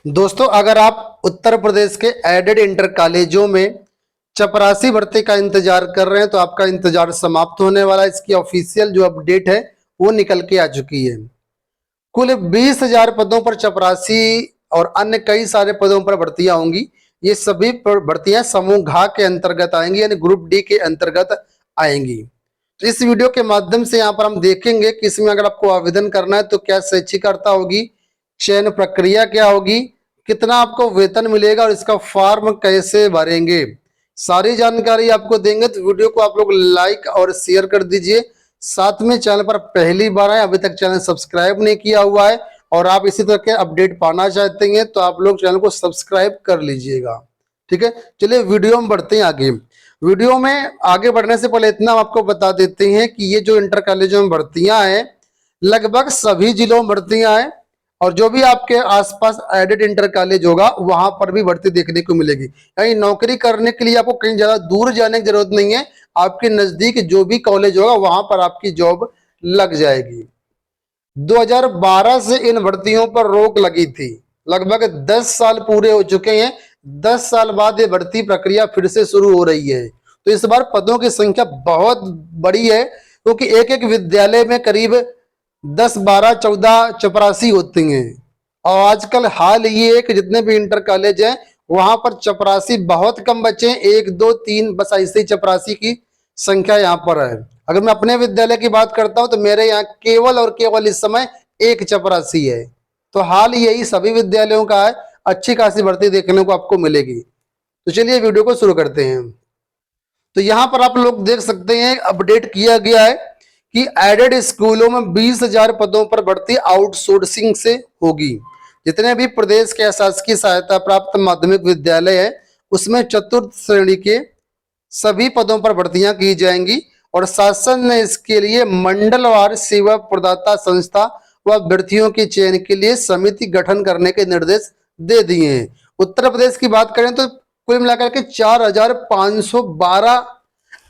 दोस्तों, अगर आप उत्तर प्रदेश के एडेड इंटर कॉलेजों में चपरासी भर्ती का इंतजार कर रहे हैं तो आपका इंतजार समाप्त होने वाला है। इसकी ऑफिशियल जो अपडेट है वो निकल के आ चुकी है। कुल 20,000 पदों पर चपरासी और अन्य कई सारे पदों पर भर्तियां होंगी। ये सभी भर्तियां समूह घ के अंतर्गत आएंगी, यानी ग्रुप डी के अंतर्गत आएंगी। तो इस वीडियो के माध्यम से यहाँ पर हम देखेंगे कि इसमें अगर आपको आवेदन करना है तो क्या शैक्षिक अर्हता होगी, चयन प्रक्रिया क्या होगी, कितना आपको वेतन मिलेगा और इसका फॉर्म कैसे भरेंगे, सारी जानकारी आपको देंगे। तो वीडियो को आप लोग लाइक और शेयर कर दीजिए। साथ में चैनल पर पहली बार आए, अभी तक चैनल सब्सक्राइब नहीं किया हुआ है और आप इसी तरह के अपडेट पाना चाहते हैं तो आप लोग चैनल को सब्सक्राइब कर लीजिएगा। ठीक है, चलिए वीडियो में बढ़ते हैं आगे। वीडियो में आगे बढ़ने से पहले इतना आपको बता देते हैं कि ये जो इंटर कॉलेजों में भर्तियां हैं लगभग सभी जिलों में भर्तियां हैं और जो भी आपके आसपास एडेड इंटर कॉलेज होगा वहां पर भी भर्ती देखने को मिलेगी। यानी नौकरी करने के लिए आपको कहीं ज्यादा दूर जाने की जरूरत नहीं है, आपके नजदीक जो भी कॉलेज होगा वहां पर आपकी जॉब लग जाएगी। 2012 से इन भर्तियों पर रोक लगी थी, लगभग 10 साल पूरे हो चुके हैं। 10 साल बाद ये भर्ती प्रक्रिया फिर से शुरू हो रही है। तो इस बार पदों की संख्या बहुत बड़ी है क्योंकि एक एक विद्यालय में करीब 10, 12, 14 चपरासी होती हैं। और आजकल हाल ये है कि जितने भी इंटर कॉलेज हैं वहां पर चपरासी बहुत कम बचे हैं, 1, 2, 3 बस ऐसे ही चपरासी की संख्या यहाँ पर है। अगर मैं अपने विद्यालय की बात करता हूं तो मेरे यहाँ केवल और केवल इस समय एक चपरासी है। तो हाल यही सभी विद्यालयों का है, अच्छी खासी भर्ती देखने को आपको मिलेगी। तो चलिए वीडियो को शुरू करते हैं। तो यहाँ पर आप लोग देख सकते हैं अपडेट किया गया है कि एडेड स्कूलों में 20,000 पदों पर भर्ती आउटसोर्सिंग से होगी। जितने भी प्रदेश के शासकीय सहायता प्राप्त माध्यमिक विद्यालय है उसमें चतुर्थ श्रेणी के सभी पदों पर भर्तियां की जाएंगी और शासन ने इसके लिए मंडलवार सेवा प्रदाता संस्था व अभ्यर्थियों के चयन के लिए समिति गठन करने के निर्देश दे दिए हैं। उत्तर प्रदेश की बात करें तो कुल मिलाकर के 4,512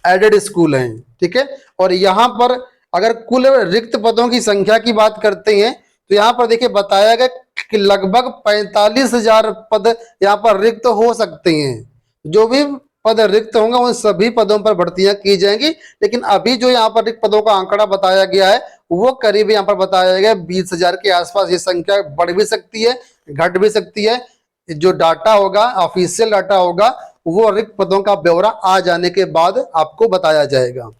एडेड स्कूल हैं। ठीक है, और यहाँ पर अगर कुल रिक्त पदों की संख्या की बात करते हैं तो यहाँ पर देखिए बताया गया कि लगभग 45,000 पद यहाँ पर रिक्त हो सकते हैं। जो भी पद रिक्त होंगे उन सभी पदों पर भर्तियां की जाएंगी, लेकिन अभी जो यहाँ पर रिक्त पदों का आंकड़ा बताया गया है वो करीब यहाँ पर बताया गया 20,000 के आसपास। ये संख्या बढ़ भी सकती है, घट भी सकती है। जो डाटा होगा, ऑफिशियल डाटा होगा, वो रिक्त पदों का ब्यौरा आ जाने के बाद आपको बताया जाएगा।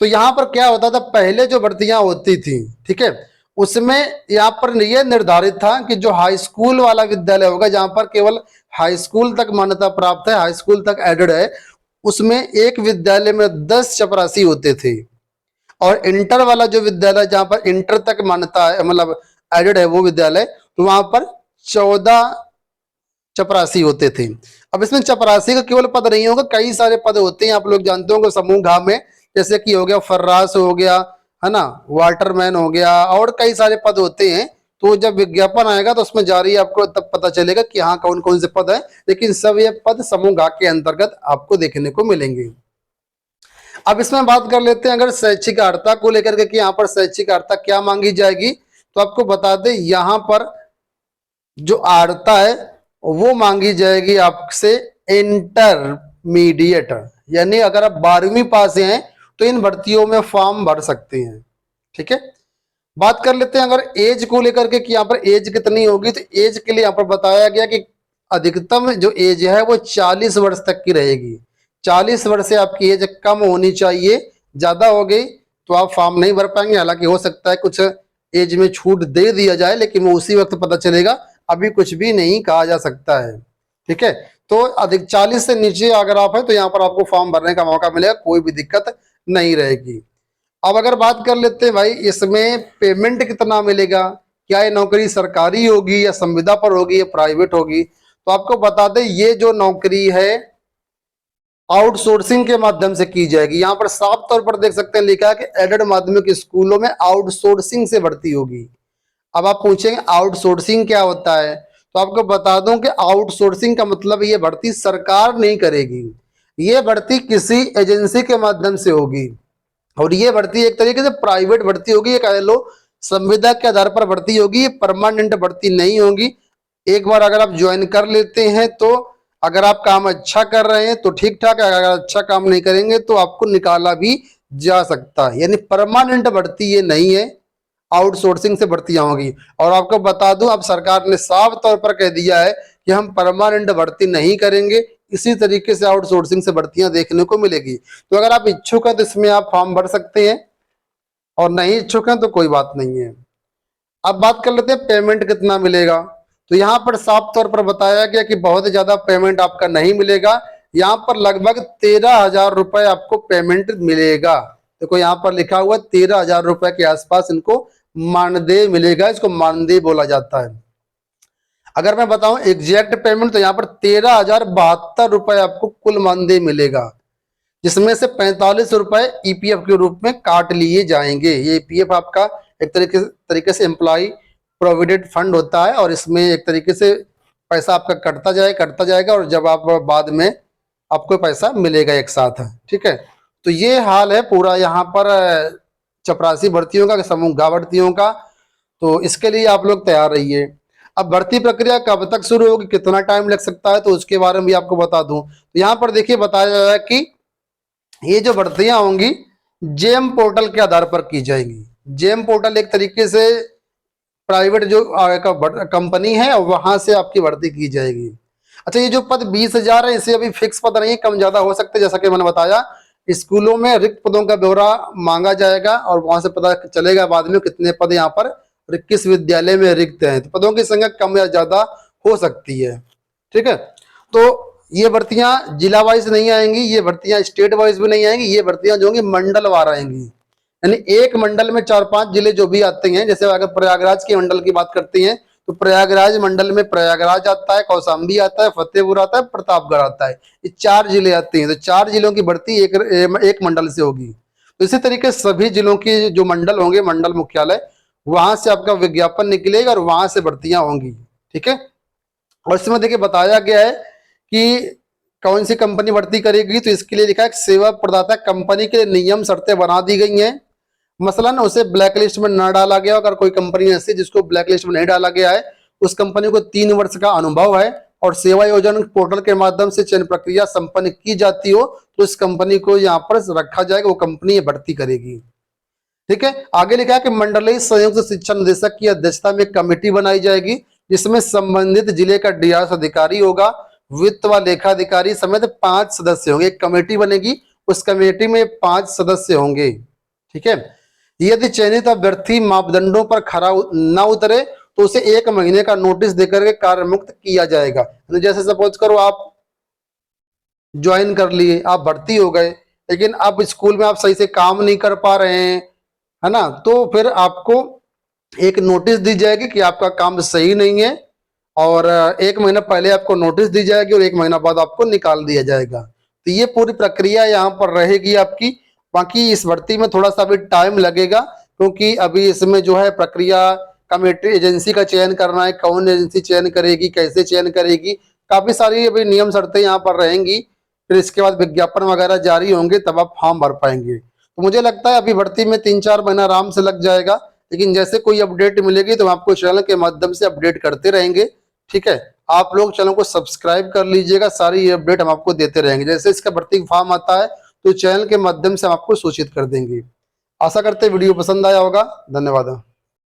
तो यहाँ पर क्या होता था, पहले जो भर्तियां होती थी, ठीक है, उसमें यहाँ पर यह निर्धारित था कि जो हाई स्कूल वाला विद्यालय होगा जहां पर केवल हाई स्कूल तक मान्यता प्राप्त है, हाई स्कूल तक एडेड है, उसमें एक विद्यालय में 10 चपरासी होते थे। और इंटर वाला जो विद्यालय जहां पर इंटर तक मान्यता है, मतलब एडेड है वो विद्यालय, तो वहां पर 14 चपरासी होते थे। अब इसमें चपरासी का केवल पद नहीं होगा, कई सारे पद होते हैं, आप लोग जानते होंगे समूह घ में, जैसे कि हो गया फर्रास हो गया, है ना, वाटरमैन हो गया, और कई सारे पद होते हैं। तो जब विज्ञापन आएगा तो उसमें जारी आपको तब पता चलेगा कि हाँ कौन कौन से पद है, लेकिन सब ये पद समूह घ के अंतर्गत आपको देखने को मिलेंगे। अब इसमें बात कर लेते हैं अगर शैक्षिक अर्हता को लेकर के कि यहाँ पर शैक्षिक अर्हता क्या मांगी जाएगी, तो आपको बता दें यहाँ पर जो अर्हता है वो मांगी जाएगी आपसे इंटरमीडिएट, यानी अगर आप 12वीं पास हैं तो इन भर्तियों में फॉर्म भर सकते हैं। ठीक है, बात कर लेते हैं अगर एज को लेकर के कि यहाँ पर एज कितनी होगी, तो एज के लिए यहाँ पर बताया गया कि अधिकतम जो एज है वो 40 वर्ष तक की रहेगी। 40 वर्ष से आपकी एज कम होनी चाहिए, ज्यादा हो गई तो आप फॉर्म नहीं भर पाएंगे। हालांकि हो सकता है कुछ एज में छूट दे दिया जाए, लेकिन वो उसी वक्त पता चलेगा, अभी कुछ भी नहीं कहा जा सकता है। ठीक है, तो अधिक 40 से नीचे अगर आप हैं तो यहाँ पर आपको फॉर्म भरने का मौका मिलेगा, कोई भी दिक्कत नहीं रहेगी। अब अगर बात कर लेते हैं भाई इसमें पेमेंट कितना मिलेगा, क्या ये नौकरी सरकारी होगी या संविदा पर होगी या प्राइवेट होगी, तो आपको बता दें ये जो नौकरी है आउटसोर्सिंग के माध्यम से की जाएगी। यहाँ पर साफ तौर पर देख सकते हैं लिखा है कि एडेड माध्यमिक स्कूलों में आउटसोर्सिंग से भर्ती होगी। अब आप पूछेंगे आउटसोर्सिंग क्या होता है, तो आपको बता दूं कि आउटसोर्सिंग का मतलब ये भर्ती सरकार नहीं करेगी, ये भर्ती किसी एजेंसी के माध्यम से होगी। और ये भर्ती एक तरीके से प्राइवेट भर्ती होगी, ये कह लो संविदा के आधार पर भर्ती होगी, ये परमानेंट भर्ती नहीं होगी। एक बार अगर आप ज्वाइन कर लेते हैं तो अगर आप काम अच्छा कर रहे हैं तो ठीक ठाक है, अगर अच्छा काम नहीं करेंगे तो आपको निकाला भी जा सकता है। यानी परमानेंट भर्ती ये नहीं है, आउटसोर्सिंग से भर्तियां होंगी। और आपको बता दूं, अब सरकार ने साफ तौर पर कह दिया है कि हम परमानेंट भर्ती नहीं करेंगे, इसी तरीके से आउटसोर्सिंग से भर्तियां देखने को मिलेगी। तो अगर आप इच्छुक हैं तो इसमें आप फॉर्म भर सकते हैं, और नहीं इच्छुक हैं तो कोई बात नहीं है। अब बात कर लेते हैं पेमेंट कितना मिलेगा। तो यहाँ पर साफ तौर पर बताया गया कि बहुत ज्यादा पेमेंट आपका नहीं मिलेगा। यहाँ पर लगभग 13,000 रुपए आपको पेमेंट मिलेगा। देखो यहाँ पर लिखा हुआ 13,000 रुपए के आसपास इनको मानदेय मिलेगा, इसको मानदेय बोला जाता है। अगर मैं बताऊं एग्जैक्ट पेमेंट तो यहाँ पर 13,072 रुपए आपको कुल मानदेय मिलेगा, जिसमें से 45 रुपए ईपीएफ के रूप में काट लिए जाएंगे। ये ईपीएफ आपका एक तरीके से एम्प्लॉय प्रोविडेंट फंड होता है, और इसमें एक तरीके से पैसा आपका कटता जाएगा, और जब आप बाद में आपको पैसा मिलेगा एक साथ है। ठीक है, तो ये हाल है पूरा यहाँ पर चपरासी भर्तियों का, समूह गा भर्तियों का। तो इसके लिए आप लोग तैयार रहिए। अब भर्ती प्रक्रिया कब तक शुरू होगी, कितना टाइम लग सकता है, तो उसके बारे में भी आपको बता दूं। तो यहाँ पर देखिए बताया जा रहा है कि ये जो भर्तियां होंगी जेम पोर्टल के आधार पर की जाएंगी। जेम पोर्टल एक तरीके से प्राइवेट जो कंपनी है, वहां से आपकी भर्ती की जाएगी। अच्छा, ये जो पद 20,000 है, इसे अभी फिक्स पद नहीं है, कम ज्यादा हो सकते हैं। जैसा कि मैंने बताया, स्कूलों में रिक्त पदों का ब्यौरा मांगा जाएगा, और वहां से पता चलेगा बाद में कितने पद यहाँ पर किस विद्यालय में रिक्त हैं। तो पदों की संख्या कम या ज्यादा हो सकती है। ठीक है, तो ये भर्तियां जिला वाइज नहीं आएंगी, ये भर्तियां स्टेट वाइज भी नहीं आएंगी, ये भर्तियां जो होंगी मंडल वार आएंगी। यानी एक मंडल में 4-5 जिले जो भी आते हैं, जैसे अगर प्रयागराज के मंडल की बात करते हैं तो प्रयागराज मंडल में प्रयागराज आता है, कौशाम्बी आता है, फतेहपुर आता है, प्रतापगढ़ आता है। ये 4 जिले आते हैं, तो 4 जिलों की भर्ती एक मंडल से होगी। तो इसी तरीके से सभी जिलों के जो मंडल होंगे, मंडल मुख्यालय, वहां से आपका विज्ञापन निकलेगा और वहां से भर्तियां होंगी। ठीक है, और इसमें देखिए बताया गया है कि कौन सी कंपनी भर्ती करेगी। तो इसके लिए लिखा है सेवा प्रदाता कंपनी के नियम शर्तें बना दी गई हैं। मसलन उसे ब्लैक लिस्ट में न डाला गया, अगर कोई कंपनी ऐसी जिसको ब्लैक लिस्ट में नहीं डाला गया है, उस कंपनी को 3 वर्ष का अनुभव है और सेवा योजना पोर्टल के माध्यम से चयन प्रक्रिया संपन्न की जाती हो, तो इस कंपनी को यहाँ पर रखा जाएगा, वो कंपनी भर्ती करेगी। ठीक है, आगे लिखा है कि मंडलीय संयुक्त शिक्षा निदेशक की अध्यक्षता में कमेटी बनाई जाएगी, जिसमें संबंधित जिले का डीआरएस अधिकारी होगा, वित्त व लेखा अधिकारी समेत 5 सदस्य होंगे। एक कमेटी बनेगी, उस कमेटी में 5 सदस्य होंगे। ठीक है, यदि चयनित अभ्यर्थी मापदंडों पर खरा न उतरे तो उसे 1 महीने का नोटिस देकर के कार्य मुक्त किया जाएगा। जैसे सपोज करो आप ज्वाइन कर लिए, आप भर्ती हो गए, लेकिन अब स्कूल में आप सही से काम नहीं कर पा रहे हैं, है ना, तो फिर आपको एक नोटिस दी जाएगी कि आपका काम सही नहीं है, और 1 महीना पहले आपको नोटिस दी जाएगी और 1 महीना बाद आपको निकाल दिया जाएगा। तो ये पूरी प्रक्रिया यहाँ पर रहेगी आपकी। बाकी इस भर्ती में थोड़ा सा अभी टाइम लगेगा, क्योंकि अभी इसमें जो है प्रक्रिया कमेटी एजेंसी का चयन करना है, कौन एजेंसी चयन करेगी, कैसे चयन करेगी, काफी सारी अभी नियम शर्तें यहाँ पर रहेंगी। फिर इसके बाद विज्ञापन वगैरह जारी होंगे, तब आप फॉर्म भर पाएंगे। तो मुझे लगता है अभी भर्ती में 3-4 महीना आराम से लग जाएगा, लेकिन जैसे कोई अपडेट मिलेगी तो हम आपको चैनल के माध्यम से अपडेट करते रहेंगे। ठीक है, आप लोग चैनल को सब्सक्राइब कर लीजिएगा, सारी अपडेट हम आपको देते रहेंगे। जैसे इसका भर्ती फॉर्म आता है तो चैनल के माध्यम से हम आपको सूचित कर देंगे। आशा करते वीडियो पसंद आया होगा। धन्यवाद।